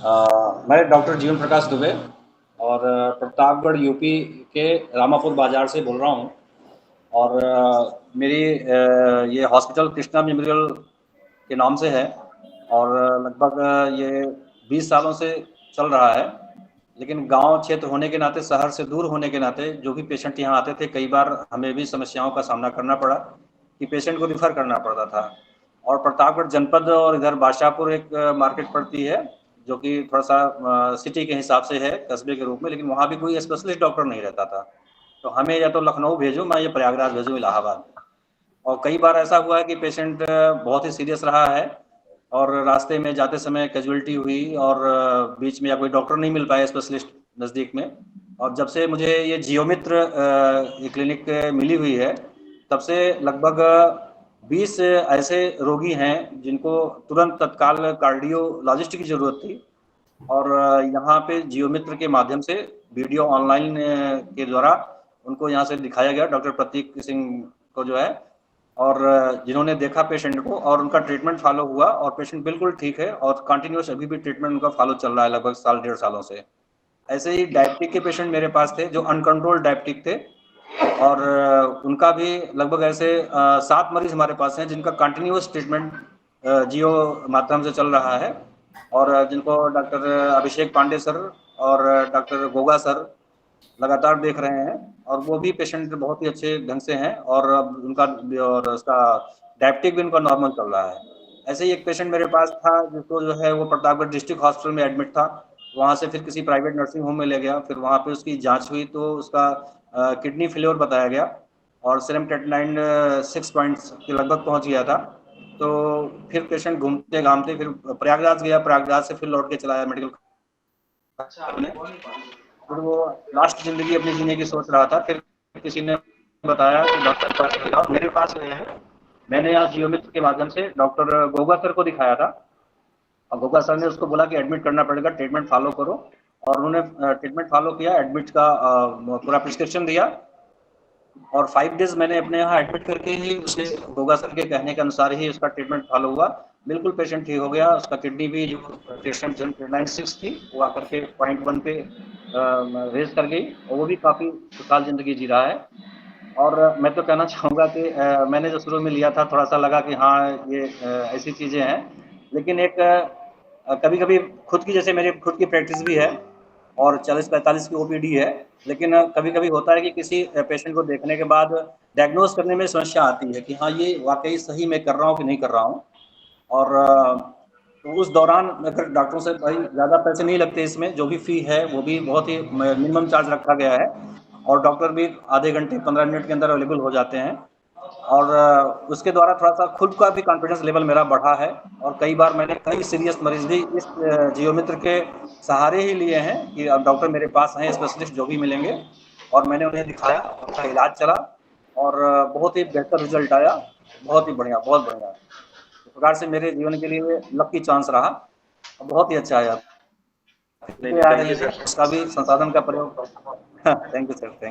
मैं डॉक्टर जीवन प्रकाश दुबे और प्रतापगढ़ यूपी के रामापुर बाजार से बोल रहा हूँ। और मेरी ये हॉस्पिटल कृष्णा मेमोरियल के नाम से है और लगभग ये 20 सालों से चल रहा है। लेकिन गांव क्षेत्र होने के नाते, शहर से दूर होने के नाते जो भी पेशेंट यहाँ आते थे, कई बार हमें भी समस्याओं का सामना करना पड़ा कि पेशेंट को रिफ़र करना पड़ता था। और प्रतापगढ़ जनपद और इधर बादशाहपुर एक मार्केट पड़ती है जो कि थोड़ा सा सिटी के हिसाब से है, कस्बे के रूप में, लेकिन वहाँ भी कोई स्पेशलिस्ट डॉक्टर नहीं रहता था। तो हमें या तो लखनऊ भेजो, मैं ये प्रयागराज भेजूँ, इलाहाबाद। और कई बार ऐसा हुआ है कि पेशेंट बहुत ही सीरियस रहा है और रास्ते में जाते समय कैजुअलिटी हुई और बीच में या कोई डॉक्टर नहीं मिल पाया स्पेशलिस्ट नज़दीक में। और जब से मुझे ये जियोमित्र ये क्लिनिक मिली हुई है, तब से लगभग 20 ऐसे रोगी हैं जिनको तुरंत तत्काल कार्डियोलॉजिस्ट की ज़रूरत थी। और यहाँ पे जियोमित्र के माध्यम से वीडियो ऑनलाइन के द्वारा उनको यहाँ से दिखाया गया, डॉक्टर प्रतीक सिंह को जो है, और जिन्होंने देखा पेशेंट को और उनका ट्रीटमेंट फॉलो हुआ और पेशेंट बिल्कुल ठीक है और कंटिन्यूस अभी भी ट्रीटमेंट उनका फॉलो चल रहा है लगभग साल 1.5 सालों से। ऐसे ही डायबिटिक के पेशेंट मेरे पास थे जो अनकंट्रोल्ड डायबिटिक थे और उनका भी लगभग ऐसे 7 मरीज हमारे पास हैं जिनका कंटिन्यूस ट्रीटमेंट जियो माध्यम से चल रहा है और जिनको डॉक्टर अभिषेक पांडे सर और डॉक्टर गोगा सर लगातार देख रहे हैं और वो भी पेशेंट बहुत ही अच्छे ढंग से हैं और उनका और उसका डायबिटिक भी उनका नॉर्मल चल रहा है। ऐसे ही एक पेशेंट मेरे पास था जिसको जो है वो प्रतापगढ़ डिस्ट्रिक्ट हॉस्पिटल में एडमिट था। वहाँ से फिर किसी प्राइवेट नर्सिंग होम में ले गया, फिर वहाँ पे उसकी जांच हुई तो उसका किडनी फेलियर बताया गया और सीरम क्रेटिनाइन 6 पॉइंट्स के लगभग पहुँच गया था। तो फिर पेशेंट घूमते घामते फिर प्रयागराज गया, प्रयागराज से फिर लौट के चला आया मेडिकल करने। फिर वो लास्ट ज़िंदगी अपनी जीने की सोच रहा था, फिर किसी ने बताया कि डॉक्टर के पास जाओ, मेरे पास आए हैं। मैंने आज जियोमित्र के माध्यम से डॉक्टर गोगा सर को दिखाया था और गोगा सर ने उसको बोला कि एडमिट करना पड़ेगा, ट्रीटमेंट फॉलो करो। और उन्होंने ट्रीटमेंट फॉलो किया, एडमिट का पूरा प्रिस्क्रिप्शन दिया और 5 डेज़ मैंने अपने यहाँ एडमिट करके ही उसे गोगा सर के कहने के अनुसार ही उसका ट्रीटमेंट फॉलो हुआ। बिल्कुल पेशेंट ठीक हो गया, उसका किडनी भी जो पेशेंट जो 96 थी वो आकर के 0.1 पे रेज कर गई और वो भी काफ़ी खुशहाल ज़िंदगी जी रहा है। और मैं तो कहना चाहूँगा कि मैंने जो शुरू में लिया था थोड़ा सा लगा कि हाँ ये ऐसी चीज़ें हैं, लेकिन एक कभी कभी खुद की, जैसे मेरी खुद की प्रैक्टिस भी है और 40-45 की ओपीडी है, लेकिन कभी कभी होता है कि किसी पेशेंट को देखने के बाद डायग्नोज करने में समस्या आती है कि हाँ ये वाकई सही मैं कर रहा हूँ कि नहीं कर रहा हूँ। और तो उस दौरान अगर डॉक्टरों से भाई ज़्यादा पैसे नहीं लगते, इसमें जो भी फ़ी है वो भी बहुत ही मिनिमम चार्ज रखा गया है और डॉक्टर भी आधे घंटे 15 मिनट के अंदर अवेलेबल हो जाते हैं। और उसके द्वारा थोड़ा-सा खुद का भी कॉन्फिडेंस लेवल मेरा बढ़ा है और कई बार मैंने कई सीरियस मरीज़ भी इस जियोमित्र के सहारे ही लिए हैं कि अब डॉक्टर मेरे पास हैं, स्पेशलिस्ट जो भी मिलेंगे, और मैंने उन्हें दिखाया, उनका इलाज चला और बहुत ही बेहतर रिज़ल्ट आया। बहुत ही बढ़िया, बहुत बढ़िया। इस प्रकार से मेरे जीवन के लिए लकी चांस रहा और बहुत ही अच्छा आया। नहीं, नहीं, थैंक यू सर। इसका भी संसाधन का प्रयोग थैंक यू सर, थैंक